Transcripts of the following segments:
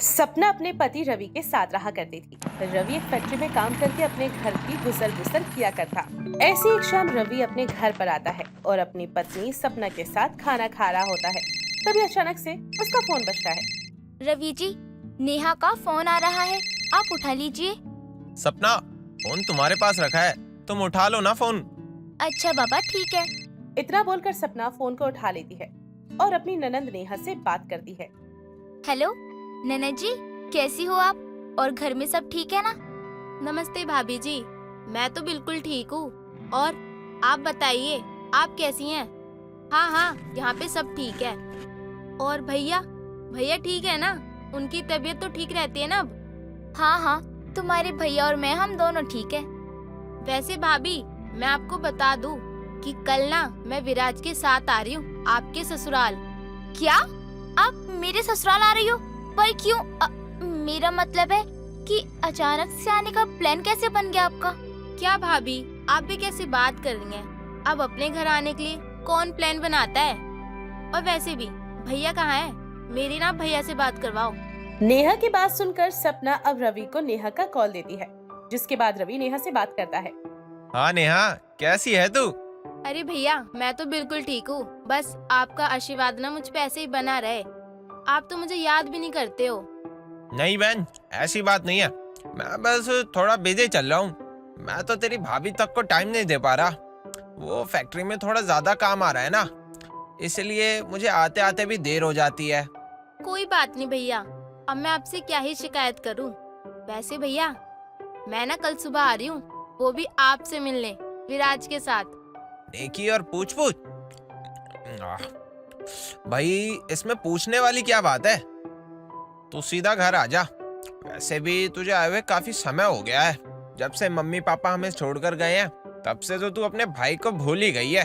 सपना अपने पति रवि के साथ रहा करती थी। रवि एक फैक्ट्री में काम करके अपने घर की गुजर बसर किया करता। ऐसी एक शाम रवि अपने घर पर आता है और अपनी पत्नी सपना के साथ खाना खा रहा होता है। तभी अचानक से उसका फोन बजता है। रवि जी, नेहा का फोन आ रहा है, आप उठा लीजिए। सपना, फोन तुम्हारे पास रखा है, तुम उठा लो ना फोन। अच्छा बाबा, ठीक है। इतना बोलकर सपना फोन को उठा लेती है और अपनी ननंद नेहा से बात करती है। हेलो ननद जी, कैसी हो आप? और घर में सब ठीक है ना? नमस्ते भाभी जी, मैं तो बिल्कुल ठीक हूँ। और आप बताइए, आप कैसी हैं? हाँ हाँ, यहाँ पे सब ठीक है। और भैया भैया ठीक है ना? उनकी तबीयत तो ठीक रहती है ना अब? हाँ हाँ, तुम्हारे भैया और मैं, हम दोनों ठीक है। वैसे भाभी, मैं आपको बता दूं कि कल ना मैं विराज के साथ आ रही हूँ आपके ससुराल। क्या आप मेरे ससुराल आ रही हो? पर क्यों? मेरा मतलब है कि अचानक से आने का प्लान कैसे बन गया आपका? क्या भाभी, आप भी कैसी बात कर रही हैं? अब अपने घर आने के लिए कौन प्लान बनाता है? और वैसे भी भैया कहाँ है? मेरी ना भैया से बात करवाओ। नेहा की बात सुनकर सपना अब रवि को नेहा का कॉल देती है, जिसके बाद रवि नेहा से बात करता है। हाँ नेहा, कैसी है तू? अरे भैया, मैं तो बिल्कुल ठीक हूँ। बस आपका आशीर्वाद ना मुझ पे ऐसे ही बना रहे। आप तो मुझे याद भी नहीं करते हो। नहीं बहन, ऐसी बात नहीं है। मैं बस थोड़ा बिजी चल रहा हूँ। मैं तो तेरी भाभी तक को टाइम नहीं दे पा रहा। वो फैक्ट्री में थोड़ा ज्यादा काम आ रहा है ना, इसलिए मुझे आते आते भी देर हो जाती है। कोई बात नहीं भैया, अब मैं आपसे क्या ही शिकायत करूँ। वैसे भैया, मैं ना कल सुबह आ रही हूँ, वो भी आपसे मिलने, विराज के साथ। नेकी और पूछ पूछ। भाई, इसमें पूछने वाली क्या बात है? तू सीधा घर आ जा। वैसे भी तुझे आए हुए काफी समय हो गया है। जब से मम्मी पापा हमें छोड़कर गए हैं, तब से तो तू अपने भाई को भूल ही गई है।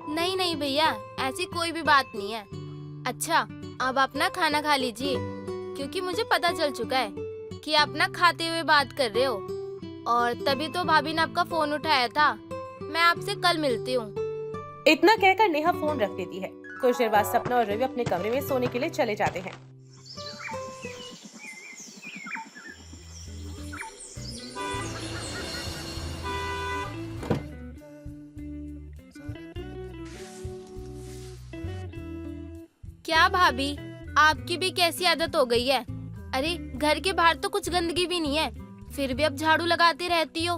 नहीं नहीं भैया, ऐसी कोई भी बात नहीं है। अच्छा, अब आप ना खाना खा लीजिए, क्योंकि मुझे पता चल चुका है कि आप ना खाते हुए बात कर रहे हो। और तभी तो भाभी ने आपका फोन उठाया था। मैं आपसे कल मिलती हूँ। इतना कहकर नेहा फोन रख देती है। कुछ देर बाद सपना और रवि अपने कमरे में सोने के लिए चले जाते हैं। क्या भाभी, आपकी भी कैसी आदत हो गई है? अरे घर के बाहर तो कुछ गंदगी भी नहीं है, फिर भी आप झाड़ू लगाती रहती हो।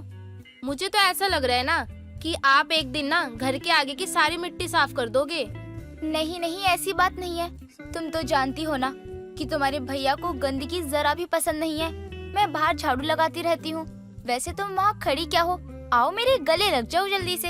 मुझे तो ऐसा लग रहा है ना कि आप एक दिन ना घर के आगे की सारी मिट्टी साफ कर दोगे। नहीं नहीं, ऐसी बात नहीं है। तुम तो जानती हो ना कि तुम्हारे भैया को गंदगी जरा भी पसंद नहीं है। मैं बाहर झाड़ू लगाती रहती हूँ। वैसे तुम वहाँ खड़ी क्या हो? आओ मेरे गले लग जाओ जल्दी से।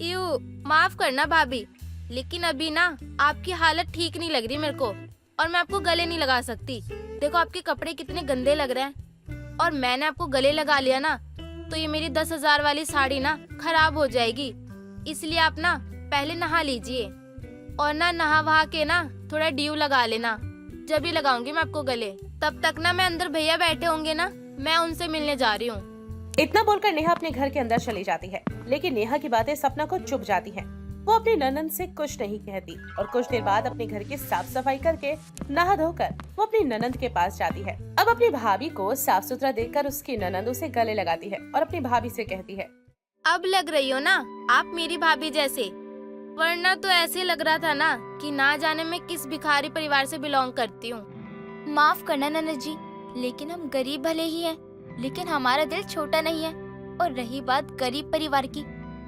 यू, माफ करना भाभी, लेकिन अभी ना आपकी हालत ठीक नहीं लग रही मेरे को, और मैं आपको गले नहीं लगा सकती। देखो आपके कपड़े कितने गंदे लग रहे हैं, और मैंने आपको गले लगा लिया ना तो ये मेरी 10,000 वाली साड़ी ना खराब हो जाएगी। इसलिए आप ना पहले नहा लीजिए, और ना नहा वहा के ना थोड़ा ड्यू लगा लेना। जब ही लगाऊंगी मैं आपको गले, तब तक ना मैं अंदर भैया बैठे होंगे ना, मैं उनसे मिलने जा रही हूँ। इतना बोलकर नेहा अपने घर के अंदर चली जाती है, लेकिन नेहा की बातें सपना को चुभ जाती हैं। वो अपनी ननंद से कुछ नहीं कहती और कुछ देर बाद अपने घर की साफ सफाई करके नहा धोकर वो अपनी ननंद के पास जाती है। अब अपनी भाभी को साफ सुथरा देखकर उसकी ननंद उसे गले लगाती है और अपनी भाभी से कहती है, अब लग रही हो ना आप मेरी भाभी जैसे, वरना तो ऐसे लग रहा था ना कि ना जाने मैं किस भिखारी परिवार से बिलोंग करती हूँ। माफ करना ननद जी, लेकिन हम गरीब भले ही हैं, लेकिन हमारा दिल छोटा नहीं है। और रही बात गरीब परिवार की,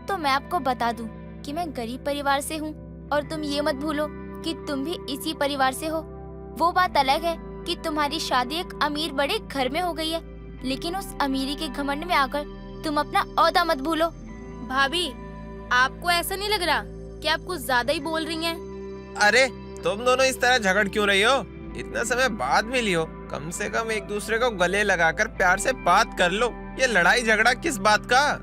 तो मैं आपको बता दूं कि मैं गरीब परिवार से हूँ, और तुम ये मत भूलो कि तुम भी इसी परिवार से हो। वो बात अलग है कि तुम्हारी शादी एक अमीर बड़े घर में हो गई है, लेकिन उस अमीरी के घमंड में आकर तुम अपना ओहदा मत भूलो। भाभी, आपको ऐसा नहीं लग रहा कि आप कुछ ज्यादा ही बोल रही हैं? अरे, तुम दोनों इस तरह झगड़ क्यों रही हो? इतना समय बाद मिली हो, कम से कम एक दूसरे को गले लगाकर प्यार से बात कर लो। ये लड़ाई झगड़ा किस बात का?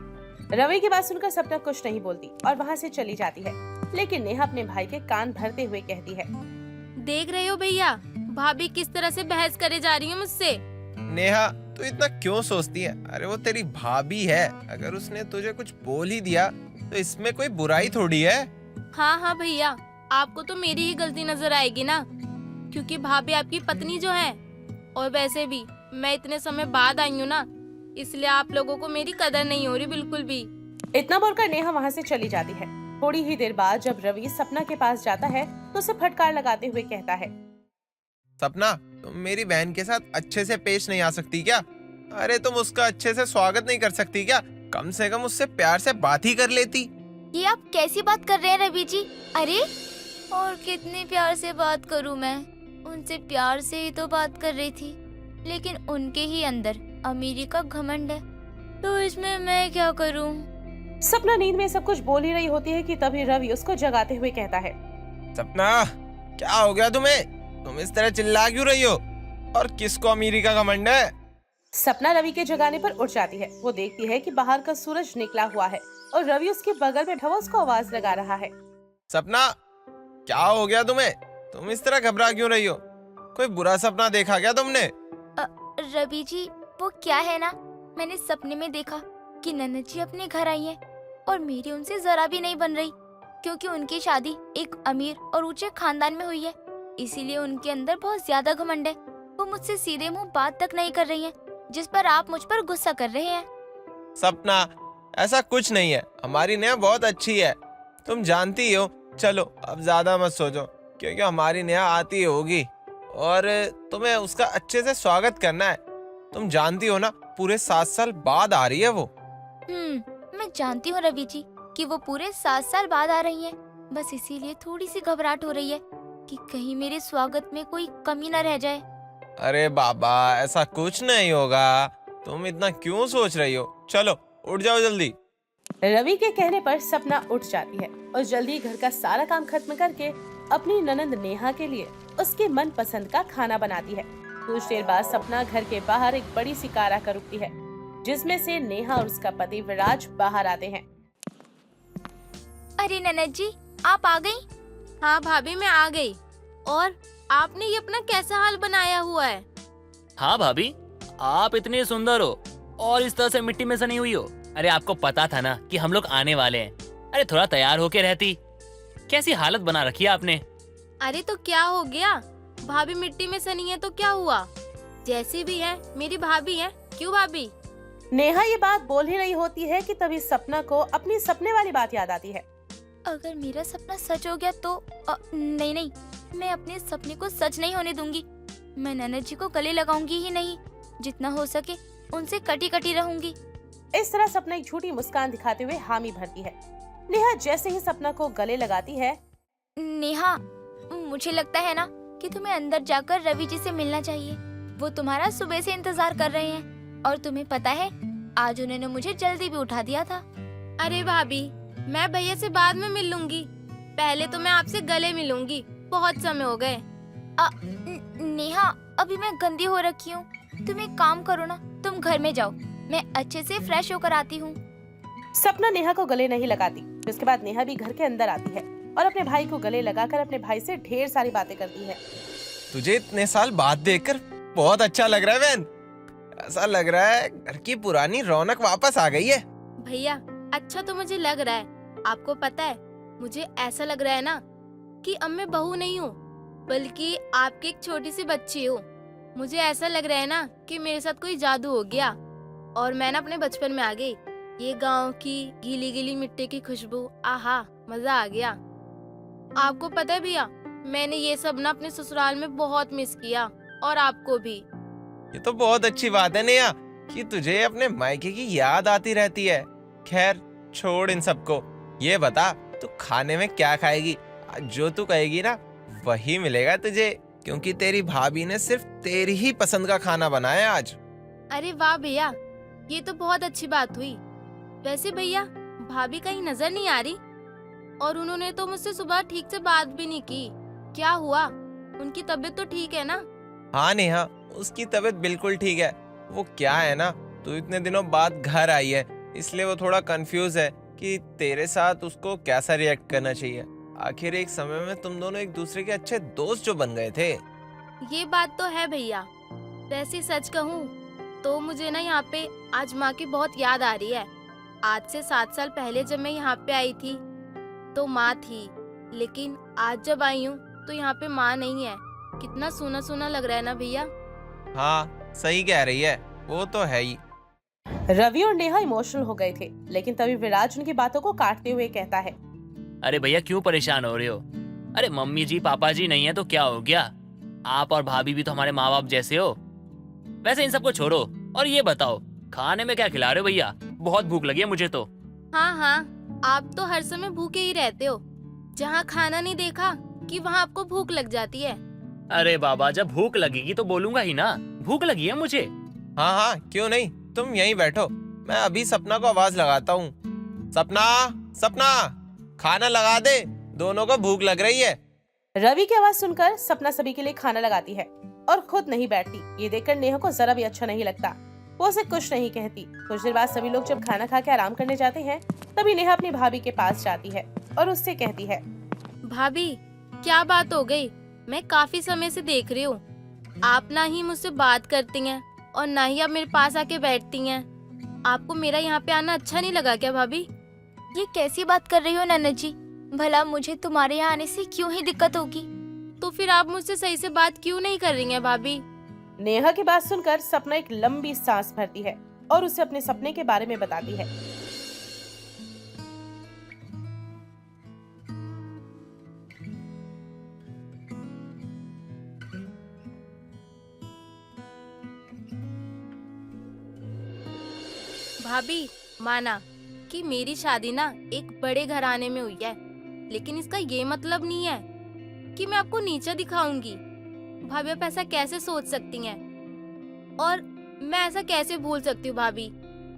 रवि की बात सुनकर सपना कुछ नहीं बोलती और वहाँ से चली जाती है, लेकिन नेहा अपने भाई के कान भरते हुए कहती है, देख रहे हो भैया, भाभी किस तरह से बहस करे जा रही है मुझसे। नेहा, तू इतना क्यों सोचती है? अरे वो तेरी भाभी है, अगर उसने तुझे कुछ बोल ही दिया तो इसमें कोई बुराई थोड़ी है। हाँ हाँ भैया, आपको तो मेरी ही गलती नजर आएगी ना, क्योंकि भाभी आपकी पत्नी जो है और वैसे भी मैं इतने समय बाद आई हूँ ना, इसलिए आप लोगों को मेरी कदर नहीं हो रही बिल्कुल भी। इतना बोलकर नेहा वहाँ से चली जाती है। थोड़ी ही देर बाद जब रवि सपना के पास जाता है तो उसे फटकार लगाते हुए कहता है, सपना, तुम मेरी बहन के साथ अच्छे से पेश नहीं आ सकती क्या? अरे तुम उसका अच्छे से स्वागत नहीं कर सकती क्या? कम से कम उससे प्यार से बात ही कर लेती। ये आप कैसी बात कर रहे हैं रवि जी? अरे और कितने प्यार से बात करूं मैं? उनसे प्यार से ही तो बात कर रही थी, लेकिन उनके ही अंदर अमीरी का घमंड है, तो इसमें मैं क्या करूं? सपना नींद में सब कुछ बोल ही रही होती है कि तभी रवि उसको जगाते हुए कहता है, सपना, क्या हो गया तुम्हें? तुम इस तरह चिल्ला क्यों रही हो? और किसको अमीरी का घमंड है? सपना रवि के जगाने पर उठ जाती है। वो देखती है कि बाहर का सूरज निकला हुआ है और रवि उसके बगल में बैठा हुआ उसको आवाज लगा रहा है। सपना, क्या हो गया तुम्हें? तुम इस तरह घबरा क्यों रही हो? कोई बुरा सपना देखा क्या तुमने? रवि जी, वो क्या है ना, मैंने सपने में देखा कि ननद जी अपने घर आई हैं और मेरी उनसे जरा भी नहीं बन रही, क्योंकि उनकी शादी एक अमीर और ऊंचे खानदान में हुई है, इसीलिए उनके अंदर बहुत ज्यादा घमंड है। वो मुझसे सीधे मुंह बात तक नहीं कर रही हैं, जिस पर आप मुझ पर गुस्सा कर रहे हैं। सपना, ऐसा कुछ नहीं है। हमारी नेहा बहुत अच्छी है, तुम जानती हो। चलो अब ज्यादा मत सोचो, क्योंकि हमारी नेहा आती होगी और तुम्हें उसका अच्छे से स्वागत करना है। तुम जानती हो ना, पूरे 7 साल बाद आ रही है वो। मैं जानती हूँ रवि जी कि वो पूरे 7 साल बाद आ रही हैं, बस इसीलिए थोड़ी सी घबराहट हो रही है कि कहीं मेरे स्वागत में कोई कमी न रह जाए। अरे बाबा, ऐसा कुछ नहीं होगा, तुम इतना क्यों सोच रही हो? चलो उठ जाओ जल्दी। रवि के कहने पर सपना उठ जाती है और जल्दी घर का सारा काम खत्म करके अपनी ननंद नेहा के लिए उसके मन पसंद का खाना बनाती है। कुछ देर बाद सपना घर के बाहर एक बड़ी सी कार आकर रुकती है, जिसमें से नेहा और उसका पति विराज बाहर आते हैं। अरे ननद जी, आप आ गई? हाँ भाभी, मैं आ गई। और आपने ये अपना कैसा हाल बनाया हुआ है? हाँ भाभी, आप इतनी सुंदर हो और इस तरह से मिट्टी में सनी हुई हो। अरे आपको पता था ना कि हम लोग आने वाले हैं। अरे थोड़ा तैयार होके रहती। कैसी हालत बना रखी है आपने। अरे तो क्या हो गया, भाभी मिट्टी में सनी है तो क्या हुआ? जैसी भी है मेरी भाभी है, क्यों भाभी? नेहा ये बात बोल ही रही होती है कि तभी सपना को अपनी सपने वाली बात याद आती है। अगर मेरा सपना सच हो गया तो नहीं, मैं अपने सपने को सच नहीं होने दूंगी। मैं ननद जी को गले लगाऊंगी ही नहीं, जितना हो सके उनसे कटी कटी रहूंगी। इस तरह सपना एक झूठी मुस्कान दिखाते हुए हामी भरती है। नेहा जैसे ही सपना को गले लगाती है, नेहा, मुझे लगता है ना कि तुम्हें अंदर जाकर रवि जी से मिलना चाहिए। वो तुम्हारा सुबह से इंतजार कर रहे हैं और तुम्हें पता है आज उन्होंने मुझे जल्दी भी उठा दिया था। अरे भाभी, मैं भैया से बाद में मिल लूंगी, पहले तो मैं आपसे गले मिलूंगी, बहुत समय हो गए। नेहा, अभी मैं गंदी हो रखी हूँ। तुम एक काम करो ना, तुम घर में जाओ, मैं अच्छे से फ्रेश होकर आती हूँ। सपना नेहा को गले नहीं लगाती। जिसके बाद नेहा भी घर के अंदर आती है और अपने भाई को गले लगाकर अपने भाई से ढेर सारी बातें करती है। तुझे इतने साल बाद देखकर बहुत अच्छा लग रहा है बहन। ऐसा लग रहा है घर की पुरानी रौनक वापस आ गई है। भैया, अच्छा तो मुझे लग रहा है। आपको पता है, मुझे ऐसा लग रहा है ना कि अब मैं बहू नहीं हूँ, बल्कि आपकी एक छोटी सी बच्ची हूँ। मुझे ऐसा लग रहा है ना कि मेरे साथ कोई जादू हो गया और मैं ना अपने बचपन में आ गई। ये गांव की गीली गीली मिट्टी की खुशबू, आहा, मजा आ गया। आपको पता है भैया, मैंने ये सब ना अपने ससुराल में बहुत मिस किया, और आपको भी। ये तो बहुत अच्छी बात है नेहा कि तुझे अपने मायके की याद आती रहती है। खैर छोड़ इन सबको, ये बता तू खाने में क्या खाएगी? आज जो तू कहेगी ना वही मिलेगा तुझे, क्योंकि तेरी भाभी ने सिर्फ तेरी ही पसंद का खाना बनाया आज। अरे वाह भैया, ये तो बहुत अच्छी बात हुई। वैसे भैया, भाभी कहीं नजर नहीं आ रही, और उन्होंने तो मुझसे सुबह ठीक से बात भी नहीं की। क्या हुआ? उनकी तबीयत तो ठीक है ना? हाँ नेहा, उसकी तबीयत बिल्कुल ठीक है। वो क्या है ना, तू इतने दिनों बाद घर आई है, इसलिए वो थोड़ा कंफ्यूज है कि तेरे साथ उसको कैसा रिएक्ट करना चाहिए। आखिर एक समय में तुम दोनों एक दूसरे के अच्छे दोस्त जो बन गए थे। ये बात तो है भैया। वैसे सच कहूँ तो मुझे ना यहाँ पे आज माँ की बहुत याद आ रही है। आज से 7 साल पहले जब मैं यहाँ पे आई थी तो माँ थी, लेकिन आज जब आई हूँ तो यहाँ पे माँ नहीं है। कितना सूना सूना लग रहा है ना भैया। हाँ सही कह रही है, वो तो है ही। रवि और नेहा इमोशनल हो गए थे, लेकिन तभी विराज उनकी बातों को काटते हुए कहता है। अरे भैया क्यों परेशान हो रहे हो? अरे मम्मी जी पापा जी नहीं है तो क्या हो गया? आप और भाभी भी तो हमारे माँ बाप जैसे हो। वैसे इन सबको छोड़ो और ये बताओ खाने में क्या खिला रहे हो भैया? बहुत भूख लगी है मुझे तो। हाँ हाँ, आप तो हर समय भूखे ही रहते हो। जहाँ खाना नहीं देखा कि वहाँ आपको भूख लग जाती है। अरे बाबा जब भूख लगेगी तो बोलूंगा ही ना, भूख लगी है मुझे। हाँ हाँ क्यों नहीं, तुम यहीं बैठो, मैं अभी सपना को आवाज लगाता हूँ। सपना, सपना, खाना लगा दे, दोनों को भूख लग रही है। रवि की आवाज सुनकर सपना सभी के लिए खाना लगाती है और खुद नहीं बैठती। ये देखकर नेहा को जरा भी अच्छा नहीं लगता। वो उसे कुछ नहीं कहती। कुछ देर बाद सभी लोग जब खाना खा के आराम करने जाते हैं, तभी नेहा अपनी भाभी के पास जाती है और उससे कहती है। भाभी क्या बात हो गई? मैं काफी समय से देख रही हूँ, आप ना ही मुझसे बात करती हैं और ना ही आप मेरे पास आके बैठती हैं। आपको मेरा यहाँ पे आना अच्छा नहीं लगा क्या भाभी? ये कैसी बात कर रही हो ननद जी? भला मुझे तुम्हारे यहाँ आने से क्यों ही दिक्कत होगी? तो फिर आप मुझसे सही से बात क्यों नहीं कर रही हैं भाभी? नेहा की बात सुनकर सपना एक लंबी सांस भरती है और उसे अपने सपने के बारे में बताती है। भाभी माना कि मेरी शादी ना एक बड़े घराने में हुई है, लेकिन इसका ये मतलब नहीं है कि मैं आपको नीचा दिखाऊंगी। भाभी आप ऐसा कैसे सोच सकती हैं? और मैं ऐसा कैसे भूल सकती हूँ भाभी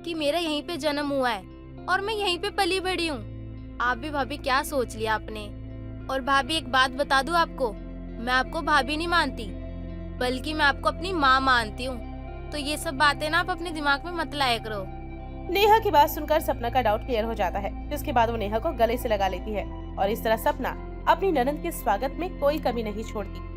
कि मेरा यहीं पे जन्म हुआ है और मैं यहीं पे पली बड़ी हूँ। आप भी भाभी क्या सोच लिया आपने? और भाभी एक बात बता दूँ आपको, मैं आपको भाभी नहीं मानती, बल्कि मैं आपको अपनी माँ मानती हूँ। तो ये सब बातें ना आप अपने दिमाग में मत लाया करो। नेहा की बात सुनकर सपना का डाउट क्लियर हो जाता है, जिसके बाद वो नेहा को गले से लगा लेती है और इस तरह सपना अपनी ननद के स्वागत में कोई कमी नहीं छोड़ती।